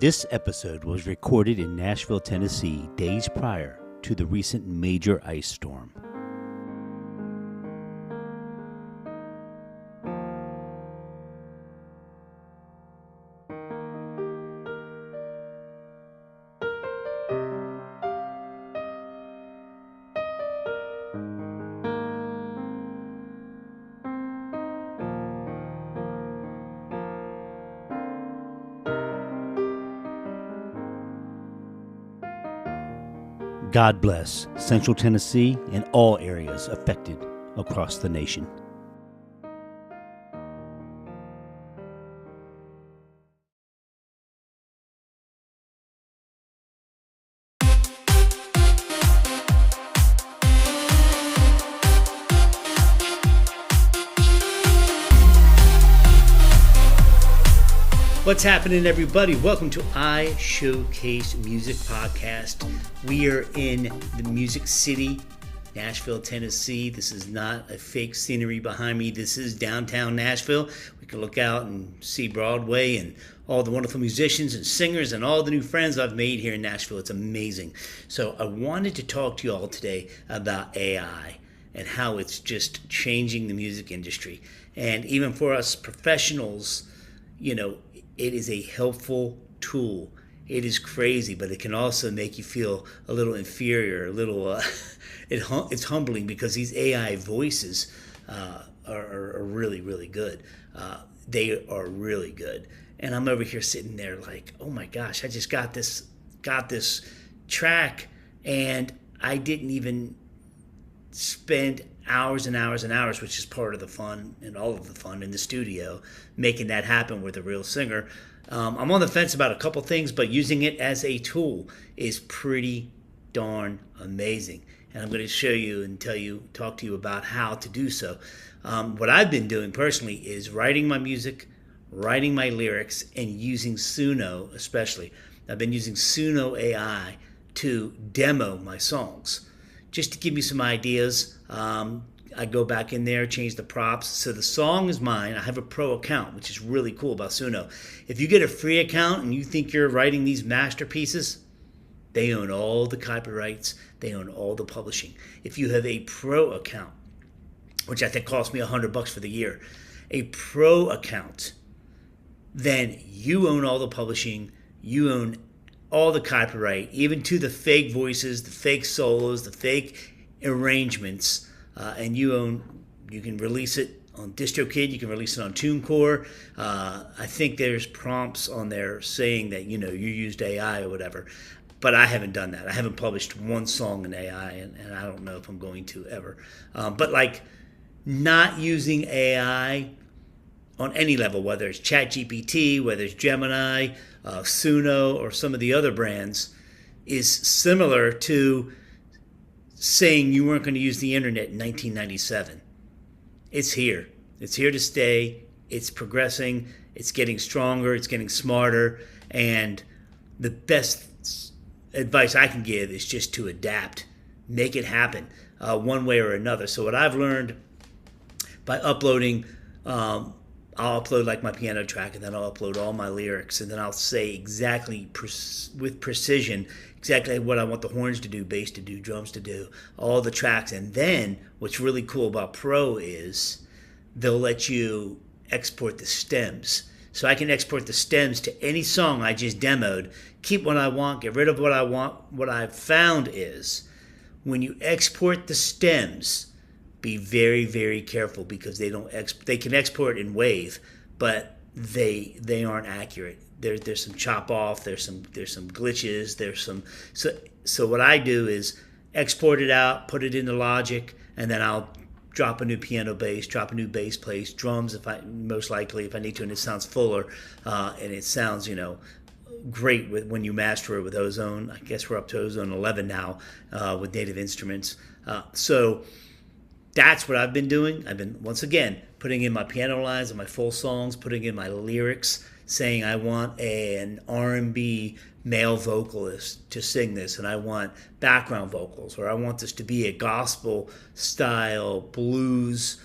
This episode was recorded in Nashville, Tennessee, days prior to the recent major ice storm. God bless Central Tennessee and all areas affected across the nation. What's happening, everybody? Welcome to iShowcase Music Podcast. We are in the Music City, Nashville, Tennessee. This is not a fake scenery behind me. This is downtown Nashville. We can look out and see Broadway and all the wonderful musicians and singers and all the new friends I've made here in Nashville. It's amazing. So I wanted to talk to you all today about AI and how it's just changing the music industry. And even for us professionals, you know, it is a helpful tool. It is crazy, but it can also make you feel a little inferior, a little. It's humbling because these AI voices are really, really good. They are really good, and I'm over here sitting there like, oh my gosh, I just got this track, and I didn't even spend hours and hours and hours, which is part of the fun and all of the fun in the studio, making that happen with a real singer. I'm on the fence about a couple things, but using it as a tool is pretty darn amazing. And I'm going to show you and talk to you about how to do so. What I've been doing personally is writing my music, writing my lyrics, and using Suno especially. I've been using Suno AI to demo my songs. Just to give you some ideas, I go back in there, change the props. So the song is mine. I have a pro account, which is really cool about Suno. If you get a free account and you think you're writing these masterpieces, they own all the copyrights. They own all the publishing. If you have a pro account, which I think cost me $100 for the year, a pro account, then you own all the publishing. You own all the copyright, even to the fake voices, the fake solos, the fake arrangements, and you can release it on DistroKid, you can release it on TuneCore. I think there's prompts on there saying that, you used AI or whatever, but I haven't done that. I haven't published one song in AI, and I don't know if I'm going to ever. But like not using AI on any level, whether it's ChatGPT, whether it's Gemini, Suno, or some of the other brands, is similar to saying you weren't going to use the internet in 1997. It's here. It's here to stay. It's progressing. It's getting stronger. It's getting smarter. And the best advice I can give is just to adapt. Make it happen one way or another. So what I've learned by uploading, I'll upload like my piano track, and then I'll upload all my lyrics, and then I'll say exactly with precision exactly what I want the horns to do, bass to do, drums to do, all the tracks. And then what's really cool about Pro is they'll let you export the stems. So I can export the stems to any song I just demoed, keep what I want, get rid of what I want. What I've found is when you export the stems, be very, very careful, because they can export in WAV, but they aren't accurate. There's some chop off, there's some glitches, so what I do is export it out, put it into Logic, and then I'll drop a new piano bass, drop a new bass place, drums if I need to, and it sounds fuller, and it sounds great when you master it with Ozone. I guess we're up to Ozone 11 now with Native Instruments. So that's what I've been doing. I've been, once again, putting in my piano lines and my full songs, putting in my lyrics, saying I want an R&B male vocalist to sing this, and I want background vocals, or I want this to be a gospel style blues,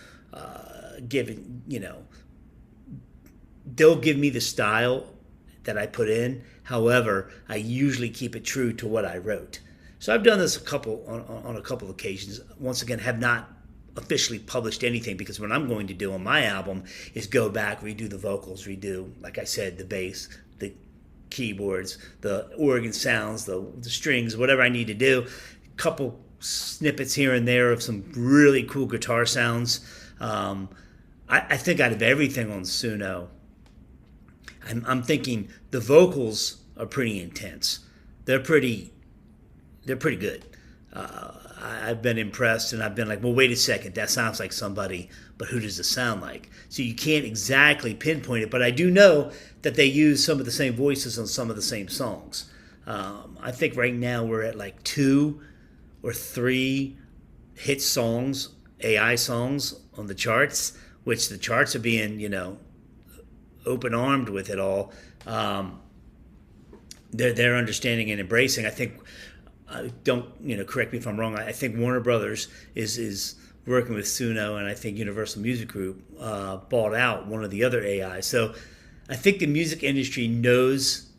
they'll give me the style that I put in. However, I usually keep it true to what I wrote. So I've done this on a couple of occasions. Once again, have not officially published anything, because what I'm going to do on my album is go back, redo the vocals, redo, like I said, the bass, the keyboards, the organ sounds, the strings, whatever I need to do. A couple snippets here and there of some really cool guitar sounds. I think out of everything on Suno, I'm thinking the vocals are pretty intense. They're pretty good. I've been impressed, and I've been like, well, wait a second, that sounds like somebody, but who does it sound like? So you can't exactly pinpoint it, but I do know that they use some of the same voices on some of the same songs. I think right now we're at like 2 or 3 hit songs, AI songs on the charts, which the charts are being, open-armed with it all. They're understanding and embracing. I think, correct me if I'm wrong, I think Warner Brothers is working with Suno, and I think Universal Music Group bought out one of the other AIs. So I think the music industry knows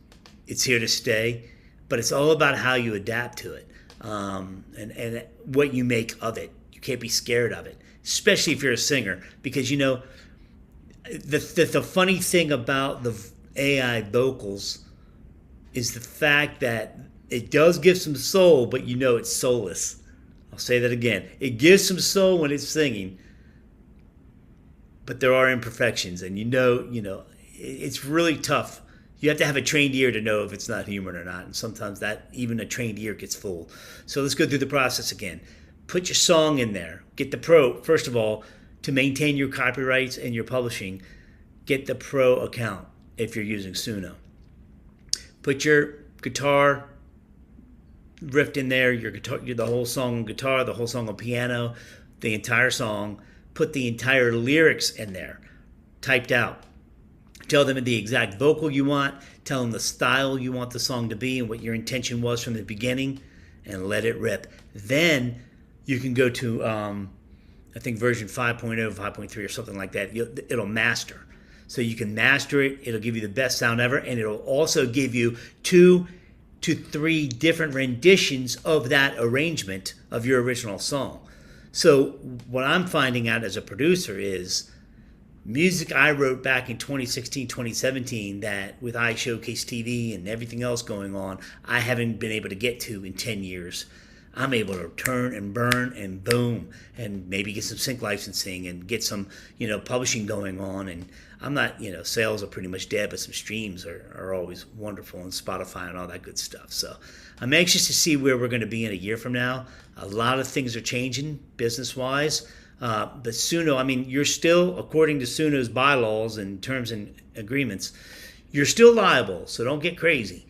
it's here to stay, but it's all about how you adapt to it, and what you make of it. You can't be scared of it, especially if you're a singer, because the funny thing about the AI vocals is the fact that it does give some soul, but it's soulless. I'll say that again. It gives some soul when it's singing, but there are imperfections, and it's really tough. You have to have a trained ear to know if it's not human or not, and sometimes that even a trained ear gets fooled. So let's go through the process again. Put your song in there. Get the pro, first of all, to maintain your copyrights and your publishing. Get the pro account if you're using Suno. Put your guitar riff in there, your guitar, the whole song on guitar, the whole song on piano, the entire song. Put the entire lyrics in there, typed out. Tell them the exact vocal you want. Tell them the style you want the song to be and what your intention was from the beginning, and let it rip. Then you can go to, I think version 5.0, 5.3 or something like that. It'll master. So you can master it. It'll give you the best sound ever, and it'll also give you 2 to 3 different renditions of that arrangement of your original song. So what I'm finding out as a producer is music I wrote back in 2016, 2017 that with iShowcase TV and everything else going on, I haven't been able to get to in 10 years. I'm able to turn and burn and boom, and maybe get some sync licensing and get some, publishing going on. And I'm not, sales are pretty much dead, but some streams are always wonderful, and Spotify and all that good stuff. So I'm anxious to see where we're going to be in a year from now. A lot of things are changing business-wise. But Suno, you're still, according to Suno's bylaws and terms and agreements, you're still liable, so don't get crazy.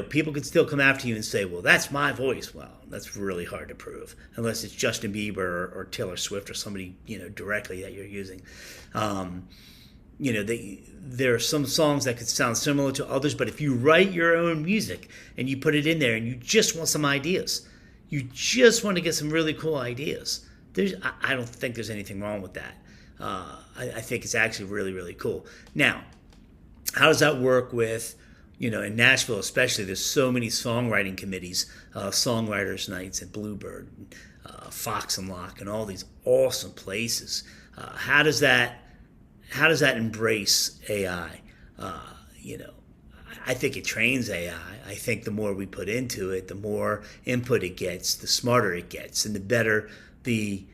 People can still come after you and say, well, that's my voice. Well, that's really hard to prove, unless it's Justin Bieber or Taylor Swift or somebody, directly that you're using. There are some songs that could sound similar to others, but if you write your own music and you put it in there and you just want some ideas, you just want to get some really cool ideas, I don't think there's anything wrong with that. I think it's actually really, really cool. Now, how does that work with, in Nashville especially, there's so many songwriting committees, songwriters nights at Bluebird, Fox and Lock, and all these awesome places. How does that embrace AI? I think it trains AI. I think the more we put into it, the more input it gets, the smarter it gets, and the better the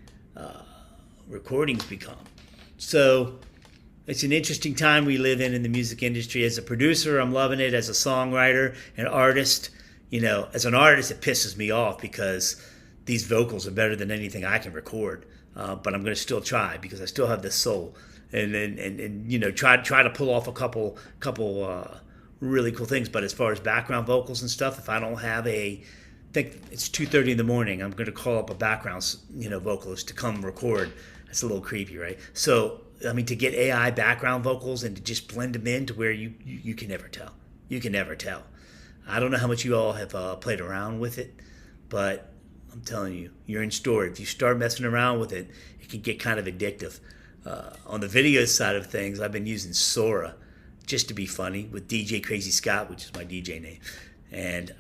recordings become. So it's an interesting time we live in the music industry. As a producer, I'm loving it. As a songwriter and artist, as an artist, it pisses me off because these vocals are better than anything I can record. But I'm going to still try because I still have this soul, and try to pull off a couple really cool things. But as far as background vocals and stuff, if I don't have I think it's 2:30 in the morning, I'm going to call up a background, vocalist to come record. That's a little creepy, right? So, to get AI background vocals and to just blend them in to where you can never tell. You can never tell. I don't know how much you all have played around with it, but I'm telling you, you're in store. If you start messing around with it, it can get kind of addictive. On the video side of things, I've been using Sora, just to be funny with DJ Crazy Scott, which is my DJ name. And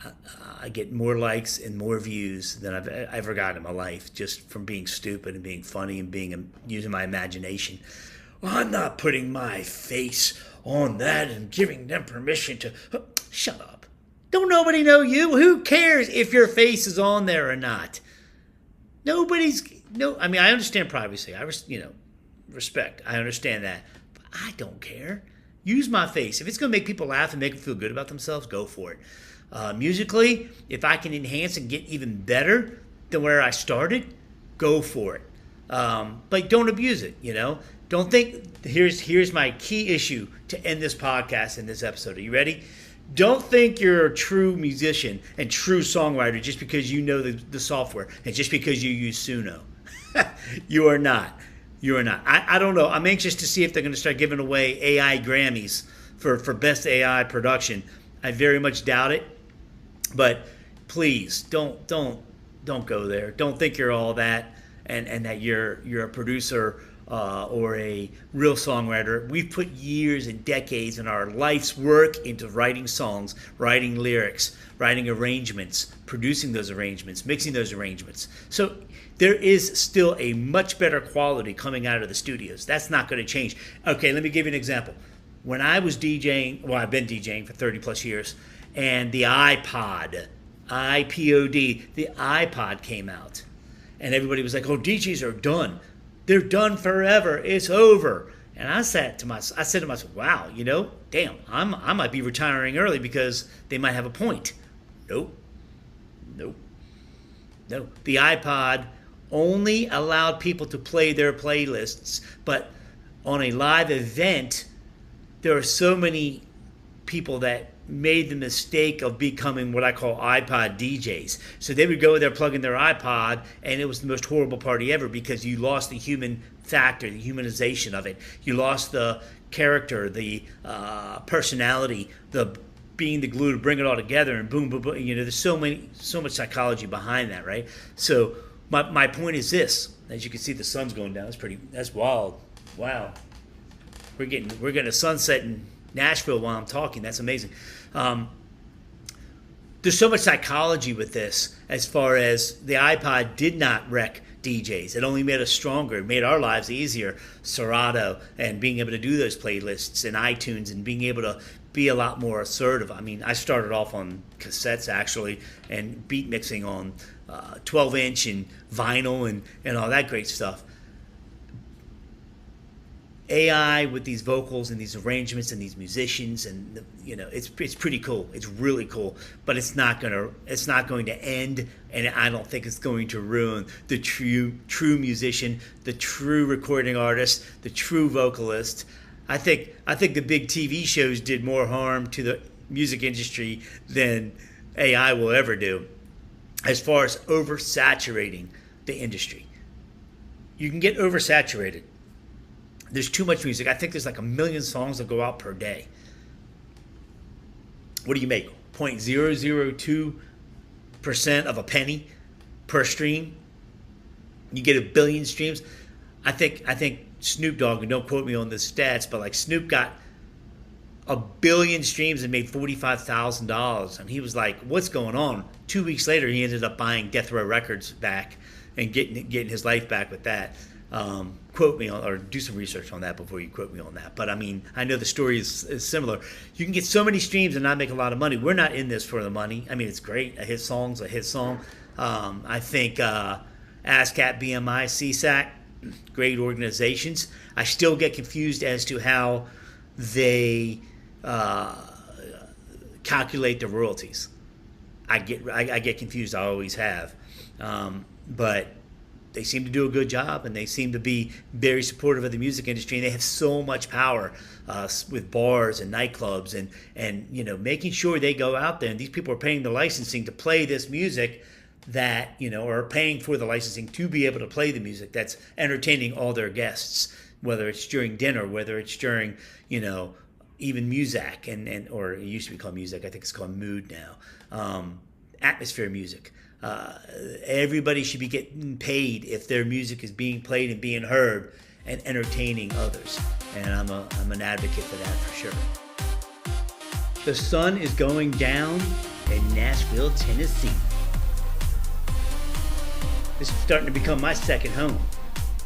I get more likes and more views than I've ever gotten in my life just from being stupid and being funny and using my imagination. Well, I'm not putting my face on that and giving them permission to... Shut up. Don't nobody know you. Who cares if your face is on there or not? I mean, I understand privacy. Respect. I understand that. But I don't care. Use my face. If it's going to make people laugh and make them feel good about themselves, go for it. Musically, if I can enhance and get even better than where I started, go for it. But don't abuse it, Don't think, here's my key issue to end this podcast and this episode. Are you ready? Don't think you're a true musician and true songwriter just because you know the software and just because you use Suno. You are not. You are not. I don't know. I'm anxious to see if they're going to start giving away AI Grammys for best AI production. I very much doubt it. But please don't go there. Don't think you're all that and that you're a producer or a real songwriter. We've put years and decades in our life's work into writing songs, writing lyrics, writing arrangements, producing those arrangements, mixing those arrangements. So there is still a much better quality coming out of the studios. That's not going to change. Okay, let me give you an example. When I was DJing, well, I've been DJing for 30 plus years, and the iPod, the iPod came out. And everybody was like, oh, DJs are done. They're done forever. It's over. And I said to myself, wow, damn, I might be retiring early because they might have a point. Nope. The iPod only allowed people to play their playlists, but on a live event, there are so many people that made the mistake of becoming what I call iPod DJs. So they would go there plugging their iPod, and it was the most horrible party ever because you lost the human factor, the humanization of it. You lost the character, the personality, the being the glue to bring it all together, and boom, boom, boom. There's so much psychology behind that, right? So my point is this: as you can see, the sun's going down. That's wild. Wow, we're getting a sunset in Nashville while I'm talking. That's amazing. There's so much psychology with this as far as the iPod did not wreck DJs. It only made us stronger. It made our lives easier. Serato and being able to do those playlists and iTunes and being able to be a lot more assertive. I mean, I started off on cassettes actually and beat mixing on 12-inch and vinyl and all that great stuff. AI with these vocals and these arrangements and these musicians and it's pretty cool. It's really cool, but it's not going to end, and I don't think it's going to ruin the true musician, the true recording artist, the true vocalist. I think the big TV shows did more harm to the music industry than AI will ever do, as far as oversaturating the industry. You can get oversaturated. There's too much music. I think there's like 1 million songs that go out per day. What do you make? 0.002% of a penny per stream? You get 1 billion streams? I think Snoop Dogg, and don't quote me on the stats, but like Snoop got 1 billion streams and made $45,000. And he was like, what's going on? 2 weeks later, he ended up buying Death Row Records back and getting his life back with that. Quote me on, or do some research on that before you quote me on that. But I mean, I know the story is similar. You can get so many streams and not make a lot of money. We're not in this for the money. I mean, it's great. A hit song's a hit song. I think ASCAP, BMI, CSAC, great organizations. I still get confused as to how they calculate the royalties. I get confused. I always have. But they seem to do a good job, and they seem to be very supportive of the music industry, and they have so much power with bars and nightclubs and making sure they go out there, and these people are paying the licensing to play this music that, are paying for the licensing to be able to play the music that's entertaining all their guests, whether it's during dinner, whether it's during, even music and or it used to be called music. I think it's called mood now. Atmosphere music. Everybody should be getting paid if their music is being played and being heard and entertaining others. And I'm an advocate for that for sure. The sun is going down in Nashville, Tennessee. This is starting to become my second home,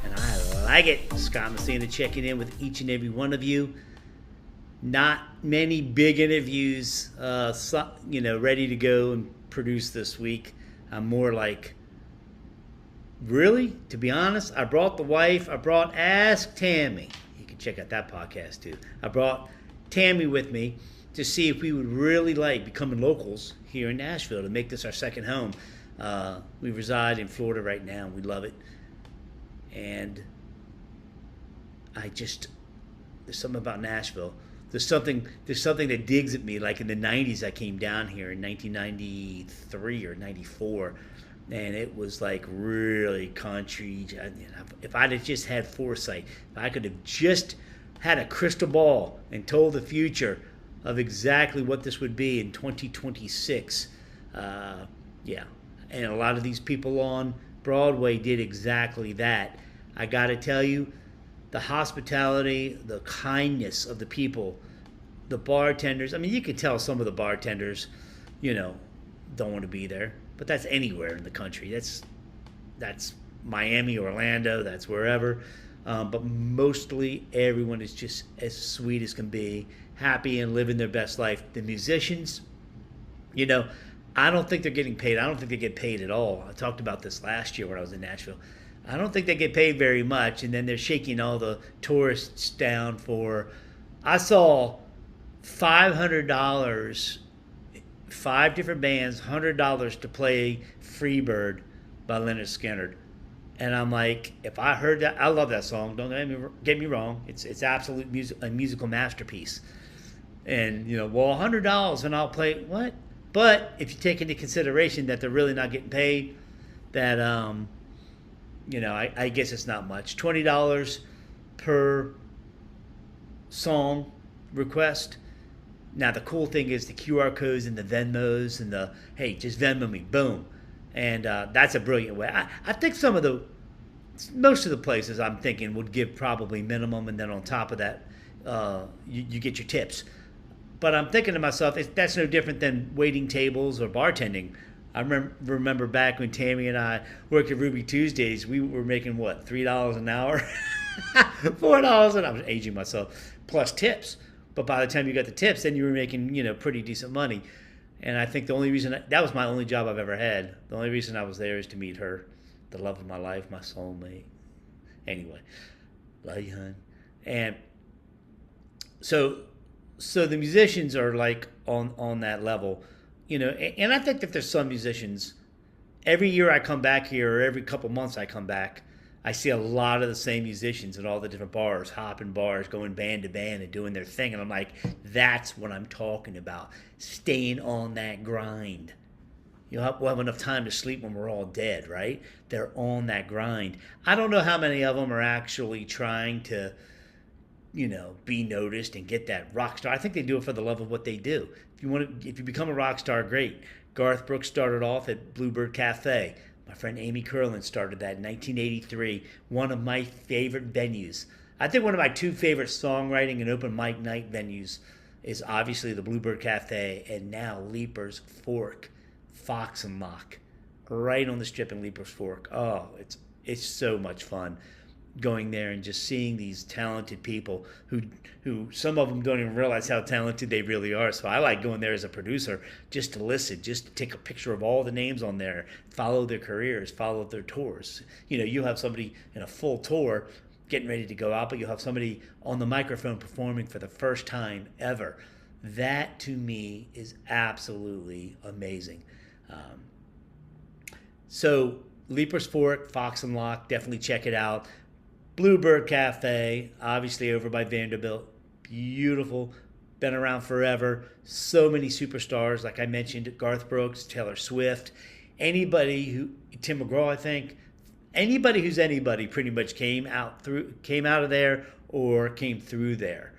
and I like it. Scott Messina checking in with each and every one of you. Not many big interviews, ready to go and produce this week. I'm more like, really? To be honest, I brought the wife. I brought Ask Tammy. You can check out that podcast too. I brought Tammy with me to see if we would really like becoming locals here in Nashville, to make this our second home. We reside in Florida right now. We love it. And there's something about Nashville. There's something that digs at me. Like in the 90s, I came down here in 1993 or 94, and it was like really country. If I'd have just had foresight, if I could have just had a crystal ball and told the future of exactly what this would be in 2026. And a lot of these people on Broadway did exactly that. I got to tell you, the hospitality, the kindness of the people, the bartenders. I mean, you could tell some of the bartenders, don't want to be there. But that's anywhere in the country. That's Miami, Orlando, that's wherever. But mostly everyone is just as sweet as can be, happy and living their best life. The musicians, I don't think they're getting paid. I don't think they get paid at all. I talked about this last year when I was in Nashville. I don't think they get paid very much, and then they're shaking all the tourists down for. I saw $500, 5 different bands, $100 to play Freebird by Leonard Skinner. And I'm like, if I heard that, I love that song. Don't get me wrong. It's absolute a musical masterpiece. And, $100 and I'll play, what? But if you take into consideration that they're really not getting paid, that, I guess it's not much. $20 per song request. Now, the cool thing is the QR codes and the Venmos and the, hey, just Venmo me, boom. And that's a brilliant way. I think most of the places I'm thinking would give probably minimum, and then on top of that, you get your tips. But I'm thinking to myself, that's no different than waiting tables or bartending. I remember back when Tammy and I worked at Ruby Tuesdays, we were making, what, $3 an hour? $4 an hour. I was aging myself, plus tips. But by the time you got the tips, then you were making, pretty decent money. And I think the only reason, that was my only job I've ever had. The only reason I was there is to meet her, the love of my life, my soulmate. Anyway, love you, hon. And so the musicians are like on that level, and I think that there's some musicians, every year I come back here, or every couple months I come back, I see a lot of the same musicians at all the different bars, hopping bars, going band to band and doing their thing. And I'm like, that's what I'm talking about. Staying on that grind. We'll have enough time to sleep when we're all dead, right? They're on that grind. I don't know how many of them are actually trying to, be noticed and get that rock star. I think they do it for the love of what they do. If you become a rock star, great. Garth Brooks started off at Bluebird Cafe. My friend Amy Curlin started that in 1983. One of my favorite venues. I think one of my 2 favorite songwriting and open mic night venues is obviously the Bluebird Cafe, and now Leaper's Fork, Fox and Lock, right on the strip in Leaper's Fork. Oh, it's so much fun going there and just seeing these talented people who some of them don't even realize how talented they really are. So I like going there as a producer just to listen, just to take a picture of all the names on there, follow their careers, follow their tours. You'll have somebody in a full tour getting ready to go out, but you'll have somebody on the microphone performing for the first time ever. That to me is absolutely amazing. So Leaper's Fork, Fox and Lock, definitely check it out. Bluebird Cafe, obviously over by Vanderbilt. Beautiful. Been around forever. So many superstars, like I mentioned, Garth Brooks, Taylor Swift. Tim McGraw, I think. Anybody who's anybody pretty much came out of there or came through there.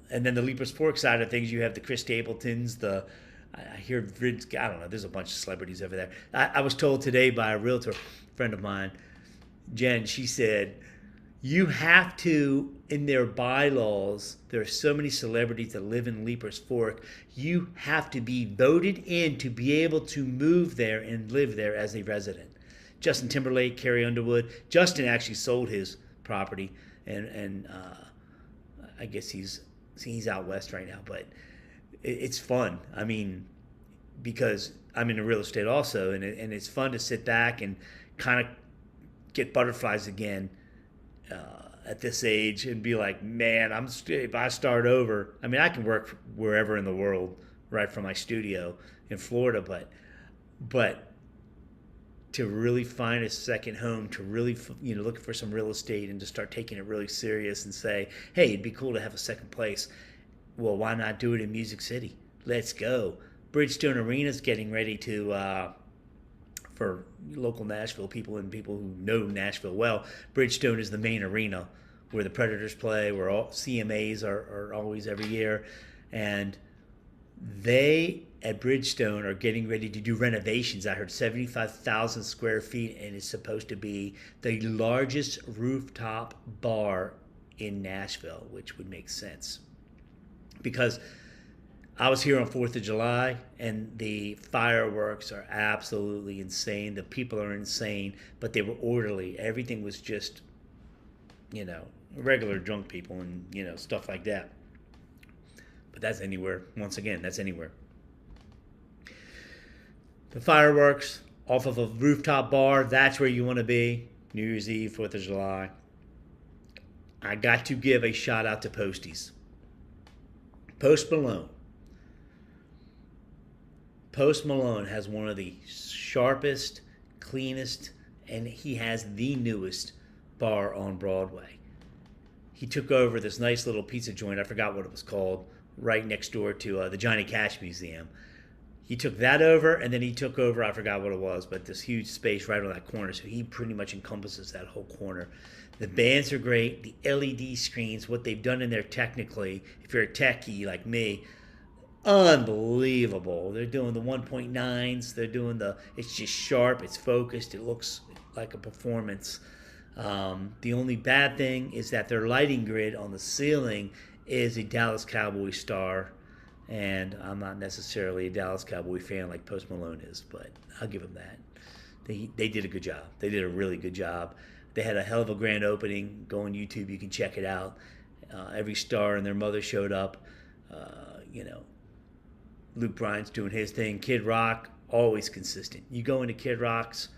And then the Leaper's Fork side of things, you have the Chris Stapletons, I hear Vince, I don't know, there's a bunch of celebrities over there. I was told today by a realtor friend of mine, Jen, she said, You have to, in their bylaws, there are so many celebrities that live in Leaper's Fork. You have to be voted in to be able to move there and live there as a resident. Justin Timberlake, Carrie Underwood. Justin actually sold his property, and I guess he's out west right now. But it's fun. I mean, because I'm in real estate also, and it's fun to sit back and kind of get butterflies again at this age and be like, man, if I start over, I mean, I can work wherever in the world, right from my studio in Florida, but to really find a second home, to really, look for some real estate and to start taking it really serious and say, hey, it'd be cool to have a second place. Well, why not do it in Music City? Let's go. Bridgestone Arena's getting ready to, for local Nashville people and people who know Nashville well, Bridgestone is the main arena where the Predators play, where all CMAs are always every year. And they, at Bridgestone, are getting ready to do renovations. I heard 75,000 square feet, and it's supposed to be the largest rooftop bar in Nashville, which would make sense. Because I was here on 4th of July, and the fireworks are absolutely insane. The people are insane, but they were orderly. Everything was just, regular drunk people and, stuff like that. But that's anywhere. Once again, that's anywhere. The fireworks off of a rooftop bar, that's where you want to be. New Year's Eve, 4th of July. I got to give a shout out to Posties. Post Malone. Post Malone has one of the sharpest, cleanest, and he has the newest bar on Broadway. He took over this nice little pizza joint, I forgot what it was called, right next door to the Johnny Cash Museum. He took that over, and then he took over, I forgot what it was, but this huge space right on that corner, so he pretty much encompasses that whole corner. The bands are great, the LED screens, what they've done in there technically, if you're a techie like me, unbelievable. They're doing the 1.9s. They're doing it's just sharp. It's focused. It looks like a performance. The only bad thing is that their lighting grid on the ceiling is a Dallas Cowboy star. And I'm not necessarily a Dallas Cowboy fan like Post Malone is, but I'll give them that. They did a good job. They did a really good job. They had a hell of a grand opening. Go on YouTube. You can check it out. Every star and their mother showed up. Luke Bryan's doing his thing. Kid Rock, always consistent. You go into Kid Rock's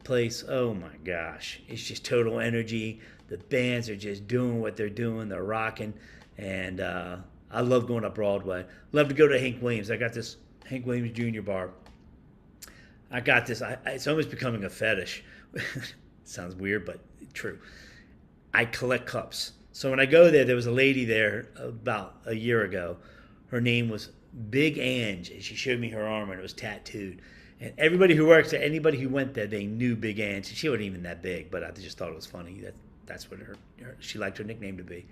place, oh my gosh. It's just total energy. The bands are just doing what they're doing. They're rocking. And I love going to Broadway. Love to go to Hank Williams. I got this Hank Williams Jr. bar. I got this. It's almost becoming a fetish. Sounds weird, but true. I collect cups. So when I go there was a lady there about a year ago. Her name was Big Ange, and she showed me her arm, and it was tattooed. And everybody who works there, anybody who went there, they knew Big Ange. She wasn't even that big, but I just thought it was funny. That's what she liked her nickname to be.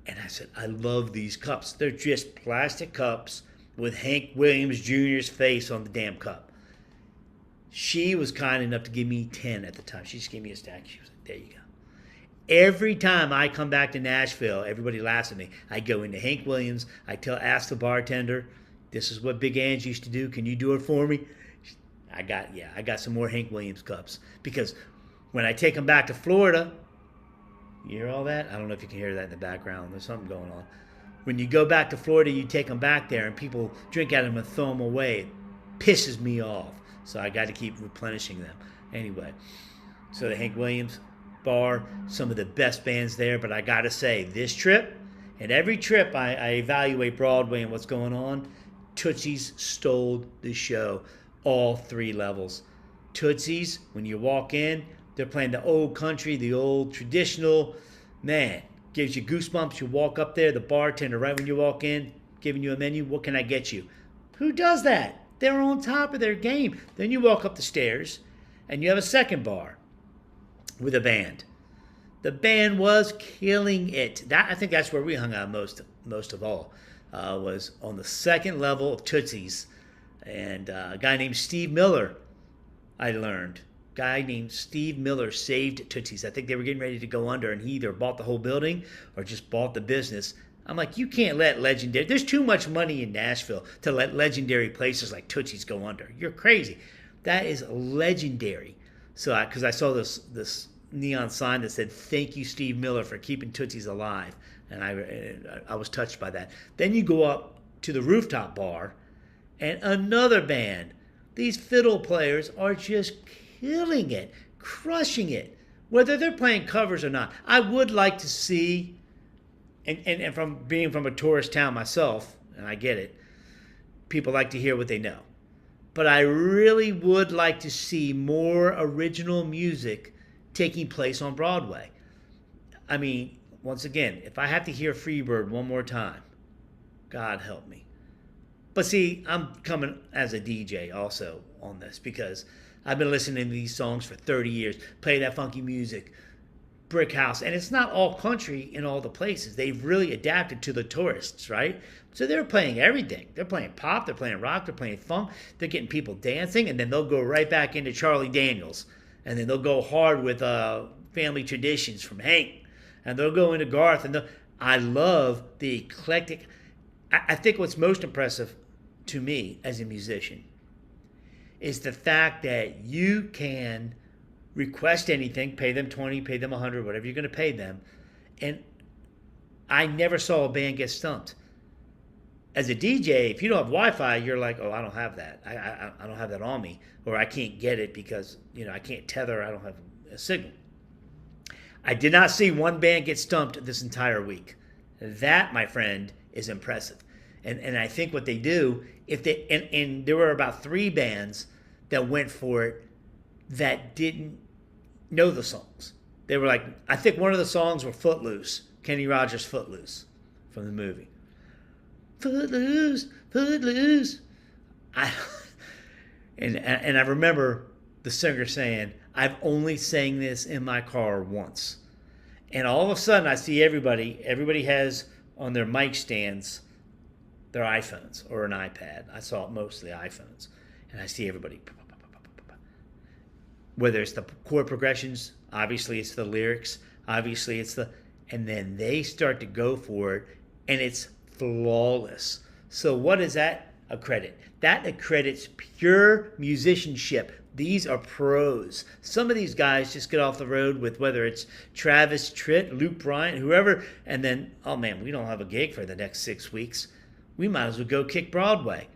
And I said, I love these cups. They're just plastic cups with Hank Williams Jr.'s face on the damn cup. She was kind enough to give me 10 at the time. She just gave me a stack. She was like, there you go. Every time I come back to Nashville, everybody laughs at me. I go into Hank Williams. I ask the bartender, this is what Big Ange used to do. Can you do it for me? I got some more Hank Williams cups. Because when I take them back to Florida, you hear all that? I don't know if you can hear that in the background. There's something going on. When you go back to Florida, you take them back there, and people drink out of them and throw them away. It pisses me off. So I got to keep replenishing them. Anyway, so the Hank Williams bar, some of the best bands there, but I gotta say, this trip, and every trip I evaluate Broadway and what's going on, Tootsie's stole the show, all three levels. Tootsie's, when you walk in, they're playing the old country, the old traditional, man, gives you goosebumps. You walk up there, the bartender, right when you walk in, giving you a menu, what can I get you? Who does that? They're on top of their game. Then you walk up the stairs, and you have a second bar with a band. The band was killing it. I think that's where we hung out most of all, was on the second level of Tootsie's. And a guy named Steve Miller, I learned, guy named Steve Miller saved Tootsie's. I think they were getting ready to go under, and he either bought the whole building or just bought the business. I'm like, you can't let legendary. There's too much money in Nashville to let legendary places like Tootsie's go under. You're crazy. That is legendary. So, because I saw this neon sign that said, "Thank you, Steve Miller, for keeping Tootsie's alive," and I was touched by that. Then you go up to the rooftop bar, and another band. These fiddle players are just killing it, crushing it, whether they're playing covers or not. I would like to see. And from being from a tourist town myself, and I get it, people like to hear what they know. But I really would like to see more original music taking place on Broadway. I mean, once again, if I have to hear Freebird one more time, God help me. But see, I'm coming as a DJ also on this because I've been listening to these songs for 30 years, play that funky music, brick house, and it's not all country in all the places. They've really adapted to the tourists, right? So they're playing everything. They're playing pop, they're playing rock, they're playing funk, they're getting people dancing, and then they'll go right back into Charlie Daniels, and then they'll go hard with Family Traditions from Hank, and they'll go into Garth, and I love the eclectic. I think what's most impressive to me as a musician is the fact that you can request anything, pay them 20, pay them 100, whatever you're going to pay them. And I never saw a band get stumped. As a DJ, if you don't have Wi-Fi, you're like, oh, I don't have that. I don't have that on me. Or I can't get it because, I can't tether. I don't have a signal. I did not see one band get stumped this entire week. That, my friend, is impressive. And I think what they do, and there were about 3 bands that went for it that didn't know the songs. They were like, I think one of the songs were Footloose, Kenny Rogers' Footloose from the movie. Footloose, Footloose. And I remember the singer saying, I've only sang this in my car once. And all of a sudden I see everybody has on their mic stands their iPhones or an iPad. I saw it mostly iPhones. And I see everybody, whether it's the chord progressions, obviously it's the lyrics, obviously it's and then they start to go for it, and it's flawless. So what does that accredit? That accredits pure musicianship. These are pros. Some of these guys just get off the road with whether it's Travis Tritt, Luke Bryan, whoever, and then, oh man, we don't have a gig for the next 6 weeks. We might as well go kick Broadway.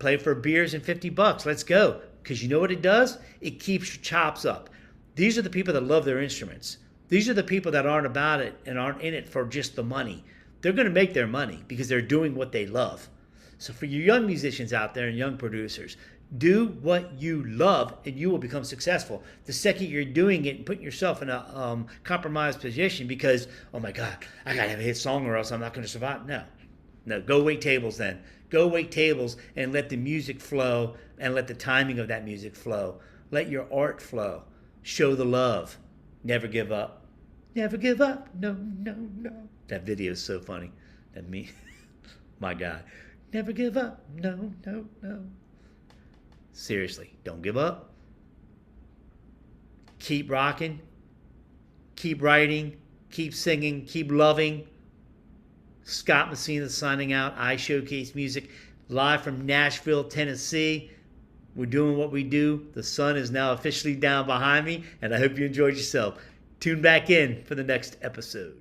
Play for beers and $50. Let's go. Because you know what it does? It keeps your chops up. These are the people that love their instruments. These are the people that aren't about it and aren't in it for just the money. They're going to make their money because they're doing what they love. So for you young musicians out there and young producers, do what you love and you will become successful. The second you're doing it and putting yourself in a compromised position because, oh my God, I got to have a hit song or else I'm not going to survive. No, go wait tables then. Go wait tables and let the music flow and let the timing of that music flow. Let your art flow. Show the love. Never give up. Never give up. No, no, no. That video is so funny. That me, my guy. Never give up. No, no, no. Seriously, don't give up. Keep rocking. Keep writing. Keep singing. Keep loving. Scott Messina signing out. iShowcase Music, live from Nashville, Tennessee. We're doing what we do. The sun is now officially down behind me, and I hope you enjoyed yourself. Tune back in for the next episode.